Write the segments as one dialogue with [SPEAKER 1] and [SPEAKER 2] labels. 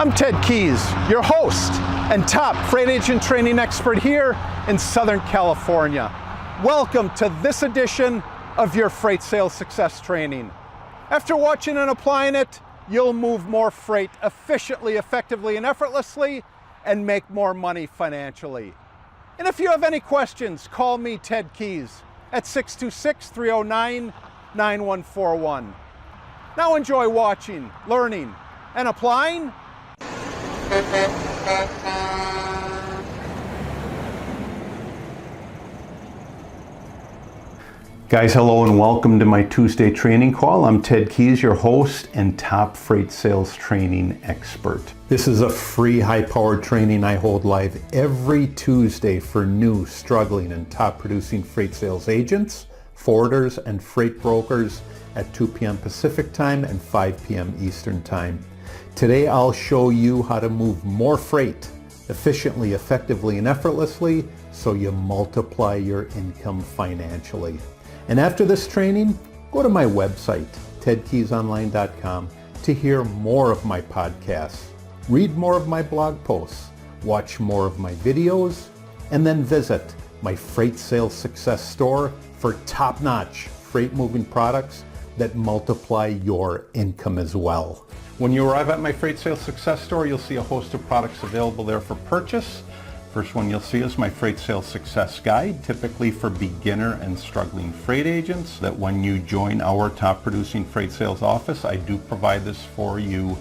[SPEAKER 1] I'm Ted Keys, your host and top freight agent training expert here in Southern California. Welcome to this edition of your Freight Sales Success Training. After watching and applying it, you'll move more freight efficiently, effectively, and effortlessly, and make more money financially. And if you have any questions, call me, Ted Keys, at 626-309-9141. Now enjoy watching, learning, and applying. Guys, hello and welcome to my Tuesday training call. I'm Ted Keys, your host and top freight sales training expert. This is a free high-powered training I hold live every Tuesday for new, struggling, and top-producing freight sales agents, forwarders, and freight brokers at 2 p.m. Pacific Time and 5 p.m. Eastern Time. Today I'll show you how to move more freight efficiently, effectively, and effortlessly so you multiply your income financially. And after this training, go to my website, tedkeysonline.com, to hear more of my podcasts, read more of my blog posts, watch more of my videos, and then visit my Freight Sales Success store for top-notch freight moving products that multiply your income as well. When you arrive at my Freight Sales Success store, you'll see a host of products available there for purchase. First one you'll see is my Freight Sales Success Guide, typically for beginner and struggling freight agents, that when you join our top producing freight sales office, I do provide this for you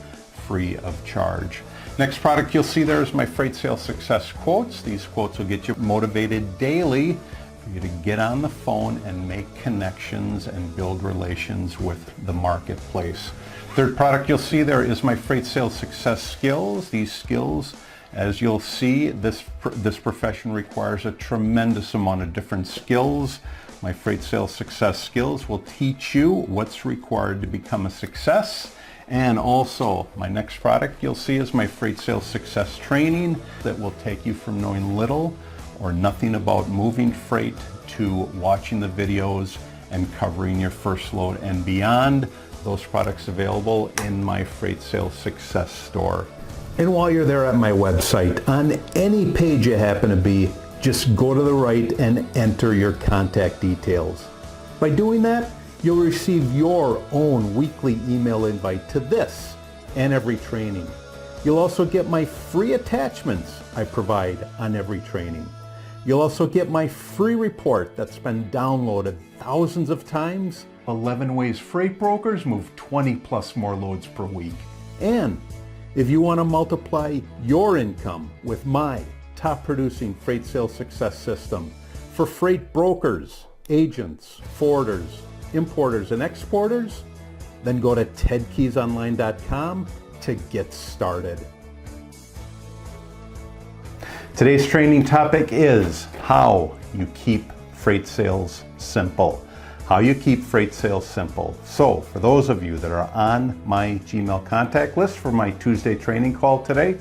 [SPEAKER 1] free of charge. Next product you'll see there is my Freight Sales Success Quotes. These quotes will get you motivated daily for you to get on the phone and make connections and build relations with the marketplace. Third product you'll see there is my Freight Sales Success Skills. These skills, as you'll see, this profession requires a tremendous amount of different skills. My Freight Sales Success Skills will teach you what's required to become a success. And also, my next product you'll see is my Freight Sales Success Training that will take you from knowing little or nothing about moving freight to watching the videos and covering your first load and beyond. Those products available in my Freight Sales Success store. And while you're there at my website, on any page you happen to be, just go to the right and enter your contact details. By doing that, you'll receive your own weekly email invite to this and every training. You'll also get my free attachments I provide on every training. You'll also get my free report that's been downloaded thousands of times, 11 ways freight brokers move 20 plus more loads per week. And if you want to multiply your income with my top producing freight sales success system for freight brokers, agents, forwarders, importers, and exporters, then go to tedkeysonline.com to get started. Today's training topic is how you keep freight sales simple. How you keep freight sales simple. So for those of you that are on my Gmail contact list for my Tuesday training call today,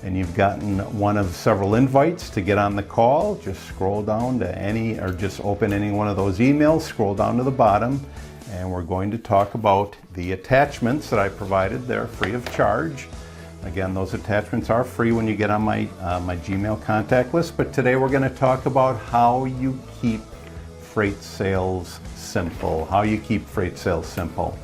[SPEAKER 1] and you've gotten one of several invites to get on the call, just scroll down to any, or just open any one of those emails, scroll down to the bottom, and we're going to talk about the attachments that I provided there free of charge. Again, those attachments are free when you get on my Gmail contact list, but today we're going to talk about how you keep freight sales simple. How you keep freight sales simple.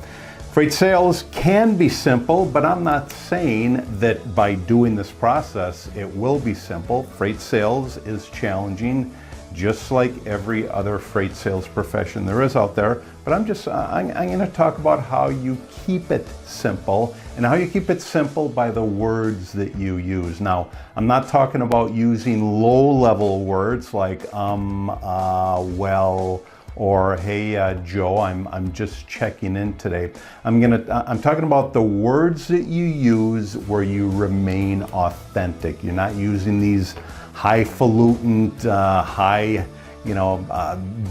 [SPEAKER 1] Freight sales can be simple, but I'm not saying that by doing this process it will be simple. Freight sales is challenging, just like every other freight sales profession there is out there. But I'm going to talk about how you keep it simple, and how you keep it simple by the words that you use. Now, I'm not talking about using low-level words like well, or hey Joe, I'm just checking in today. I'm talking about the words that you use where you remain authentic. You're not using these highfalutin,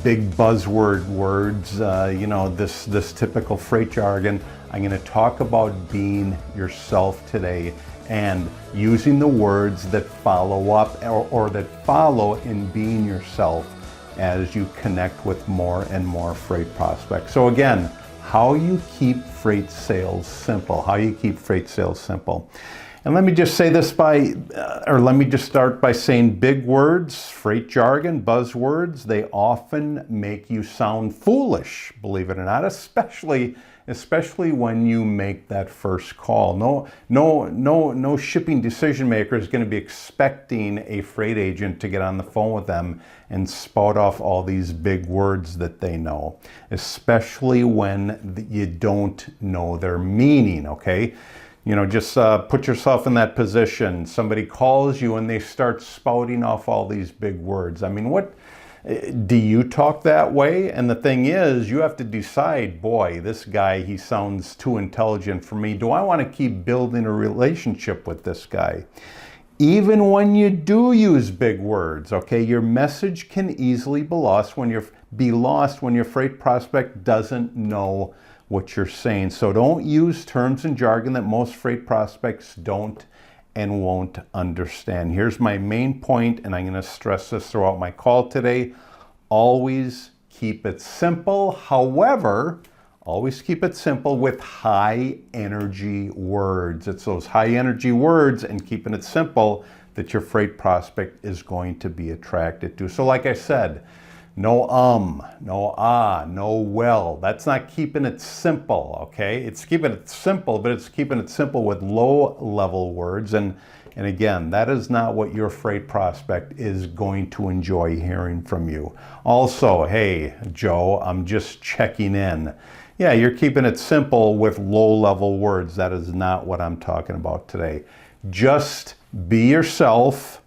[SPEAKER 1] big buzzword words, this typical freight jargon. I'm going to talk about being yourself today and using the words that follow up or that follow in being yourself as you connect with more and more freight prospects. So again, how you keep freight sales simple, how you keep freight sales simple. And let me just say this let me just start by saying big words, freight jargon, buzzwords, they often make you sound foolish, believe it or not, especially when you make that first call. No shipping decision maker is going to be expecting a freight agent to get on the phone with them and spout off all these big words that they know, especially when you don't know their meaning, okay? Just put yourself in that position. Somebody calls you and they start spouting off all these big words. I mean, do you talk that way? And the thing is, you have to decide, boy, this guy, he sounds too intelligent for me. Do I want to keep building a relationship with this guy? Even when you do use big words, okay, your message can easily be lost when your freight prospect doesn't know what you're saying. So don't use terms and jargon that most freight prospects don't and won't understand. Here's my main point, and I'm going to stress this throughout my call today. Always keep it simple. However, always keep it simple with high energy words. It's those high energy words and keeping it simple that your freight prospect is going to be attracted to. So like I said, no no no well. That's not keeping it simple, okay? It's keeping it simple, but it's keeping it simple with low-level words. And again, that is not what your freight prospect is going to enjoy hearing from you. Also, hey, Joe, I'm just checking in. Yeah, you're keeping it simple with low-level words. That is not what I'm talking about today. Just be yourself,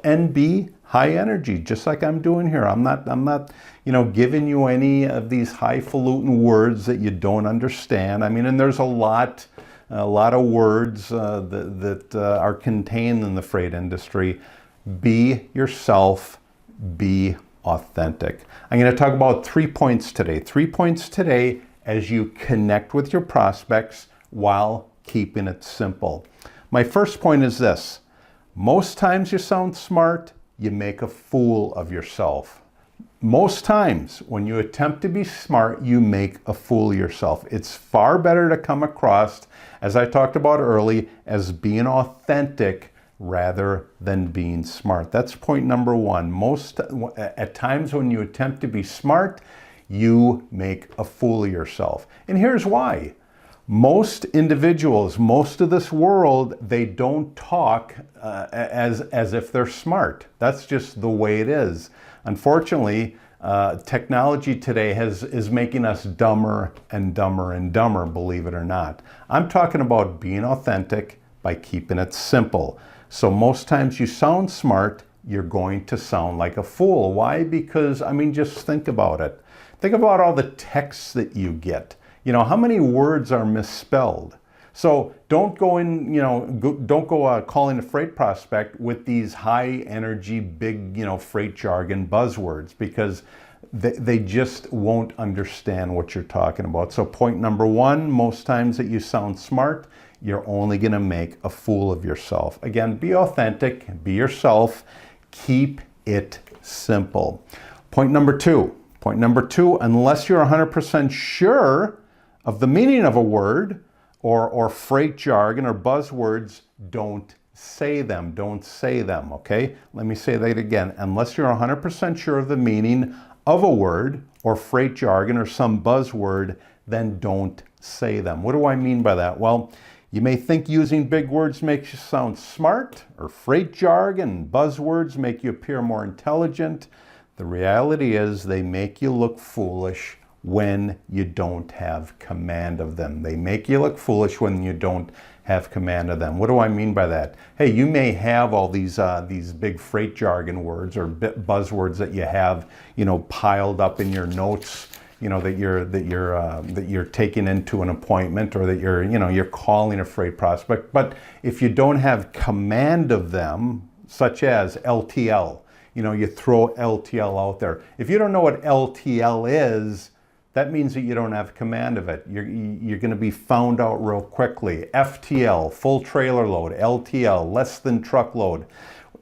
[SPEAKER 1] and be high energy, just like I'm doing here. I'm not, giving you any of these highfalutin words that you don't understand. I mean, and there's a lot of words that are contained in the freight industry. Be yourself, be authentic. I'm going to talk about 3 points today. 3 points today as you connect with your prospects while keeping it simple. My first point is this. Most times you sound smart, you make a fool of yourself. Most times when you attempt to be smart, you make a fool of yourself. It's far better to come across, as I talked about early, as being authentic rather than being smart. That's point number one. At times when you attempt to be smart, you make a fool of yourself. And here's why. Most individuals, most of this world, they don't talk as if they're smart. That's just the way it is. Unfortunately, technology today is making us dumber and dumber and dumber, believe it or not. I'm talking about being authentic by keeping it simple. So most times you sound smart, you're going to sound like a fool. Why? Because, just think about it. Think about all the texts that you get. How many words are misspelled? So don't go calling a freight prospect with these high energy, big, freight jargon buzzwords, because they just won't understand what you're talking about. So point number one, most times that you sound smart, you're only going to make a fool of yourself. Again, be authentic, be yourself, keep it simple. Point number two, unless you're 100% sure of the meaning of a word or freight jargon or buzzwords, don't say them, okay? Let me say that again. Unless you're 100% sure of the meaning of a word or freight jargon or some buzzword, then don't say them. What do I mean by that? Well, you may think using big words makes you sound smart, or freight jargon, buzzwords make you appear more intelligent. The reality is they make you look foolish when you don't have command of them. They make you look foolish when you don't have command of them. What do I mean by that? Hey, you may have all these big freight jargon words or buzzwords that you have, piled up in your notes, that you're taking into an appointment, or that you're calling a freight prospect. But if you don't have command of them, such as LTL, you throw LTL out there. If you don't know what LTL is, that means that you don't have command of it. You're going to be found out real quickly. FTL, full trailer load. LTL, less than truckload.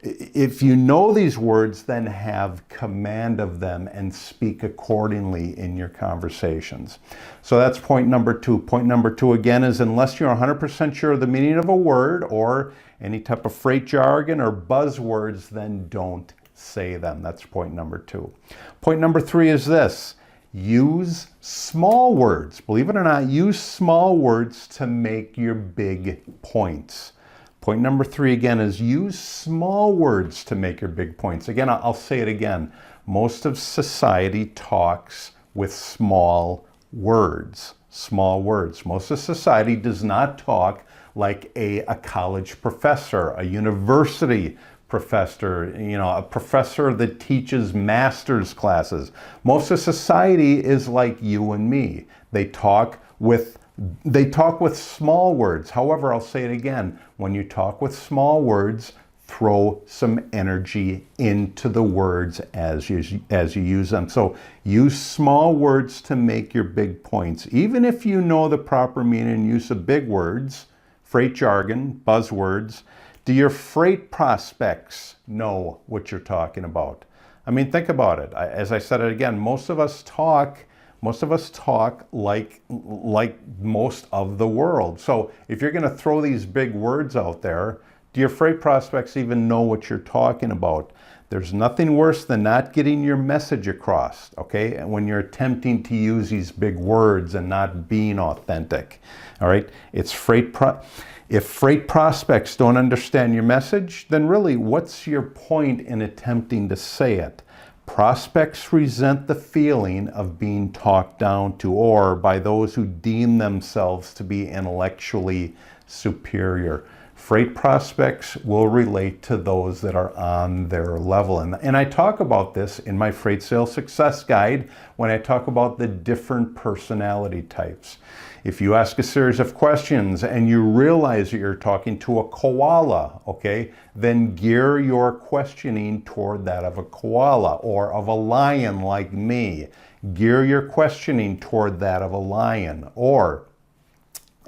[SPEAKER 1] if you know these words, then have command of them and speak accordingly in your conversations. So that's point number 2. Point number 2 again is, unless you're 100% sure of the meaning of a word or any type of freight jargon or buzzwords, then don't say them. That's point number 2. Point number 3 is this: use small words. Believe it or not, use small words to make your big points. Point number 3 again is use small words to make your big points. Again, I'll say it again. Most of society talks with small words. Small words. Most of society does not talk like a college professor, a university professor, a professor that teaches master's classes. Most of society is like you and me. They talk with small words. However, I'll say it again. When you talk with small words, throw some energy into the words as you use them. So use small words to make your big points. Even if you know the proper meaning and use of big words, freight jargon, buzzwords, do your freight prospects know what you're talking about? I mean, think about it. As I said it again, most of us talk like most of the world. So if you're going to throw these big words out there, do your freight prospects even know what you're talking about? There's nothing worse than not getting your message across, okay? And when you're attempting to use these big words and not being authentic, all right? If freight prospects don't understand your message, then really, what's your point in attempting to say it? Prospects resent the feeling of being talked down to, or by those who deem themselves to be intellectually superior. Freight prospects will relate to those that are on their level. And I talk about this in my Freight Sales Success Guide when I talk about the different personality types. If you ask a series of questions and you realize that you're talking to a koala, okay, then gear your questioning toward that of a koala, or of a lion like me. Gear your questioning toward that of a lion, or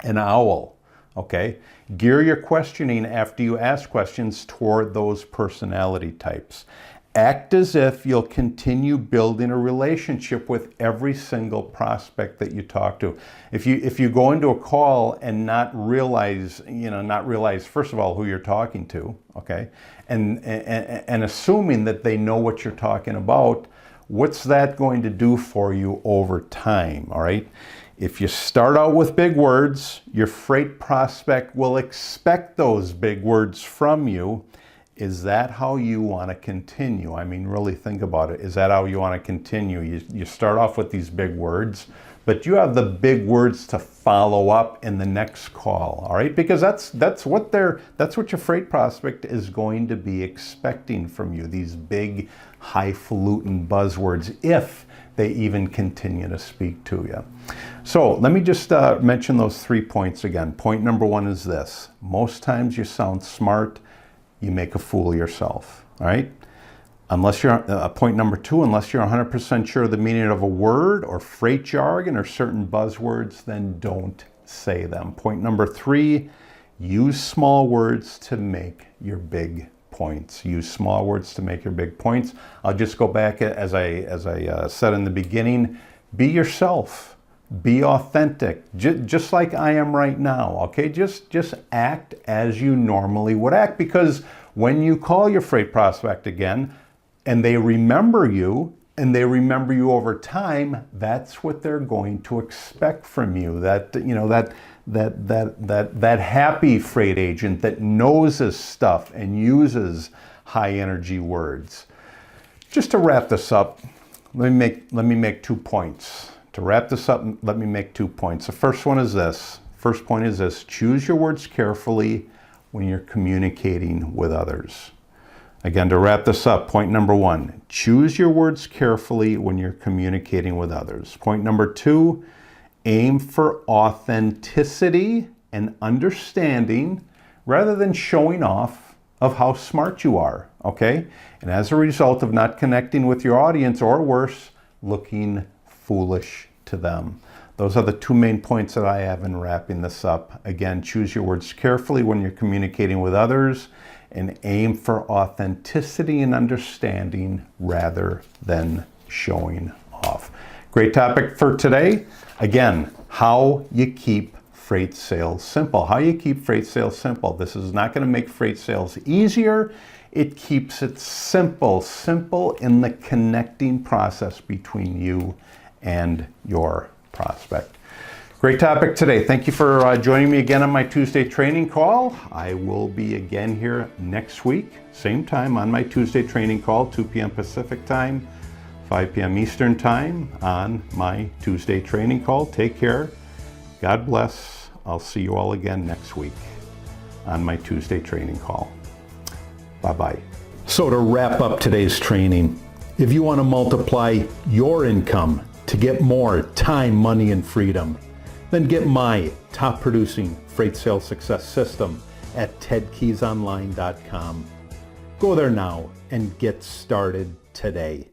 [SPEAKER 1] an owl, okay? Gear your questioning after you ask questions toward those personality types. Act as if you'll continue building a relationship with every single prospect that you talk to. If you go into a call and not realize first of all who you're talking to, okay, and assuming that they know what you're talking about, what's that going to do for you over time? All right. If you start out with big words, your freight prospect will expect those big words from you. Is that how you want to continue? I mean, really think about it. Is that how you want to continue? You start off with these big words, but you have the big words to follow up in the next call, all right? Because that's what your freight prospect is going to be expecting from you, these big, highfalutin buzzwords, if they even continue to speak to you. So let me just mention those 3 points again. Point number 1 is this: most times you sound smart, you make a fool of yourself, all right? Unless you're, point number 2, unless you're 100% sure of the meaning of a word or freight jargon or certain buzzwords, then don't say them. Point number 3, use small words to make your big points. Use small words to make your big points. I'll just go back, as I said in the beginning, be yourself. Be authentic, just like I am right now, okay? Just act as you normally would act, because when you call your freight prospect again and they remember you, and they remember you over time, that's what they're going to expect from you. That happy freight agent that knows his stuff and uses high energy words. Just to wrap this up, let me make 2 points. To wrap this up, let me make 2 points. The first point is this: choose your words carefully when you're communicating with others. Again, to wrap this up, point number 1, choose your words carefully when you're communicating with others. Point number 2, aim for authenticity and understanding rather than showing off of how smart you are, okay? And as a result of not connecting with your audience, or worse, looking foolish to them. Those are the 2 main points that I have in wrapping this up. Again, choose your words carefully when you're communicating with others, and aim for authenticity and understanding rather than showing off. Great topic for today. Again, how you keep freight sales simple. How you keep freight sales simple. This is not going to make freight sales easier. It keeps it simple. Simple in the connecting process between you and your prospect. Great topic today. Thank you for joining me again on my Tuesday training call. I will be again here next week, same time on my Tuesday training call, 2 p.m. Pacific time, 5 p.m. Eastern time on my Tuesday training call. Take care. God bless. I'll see you all again next week on my Tuesday training call. Bye-bye. So to wrap up today's training, if you want to multiply your income to get more time, money, and freedom, then get my top producing freight sales success system at tedkeysonline.com. Go there now and get started today.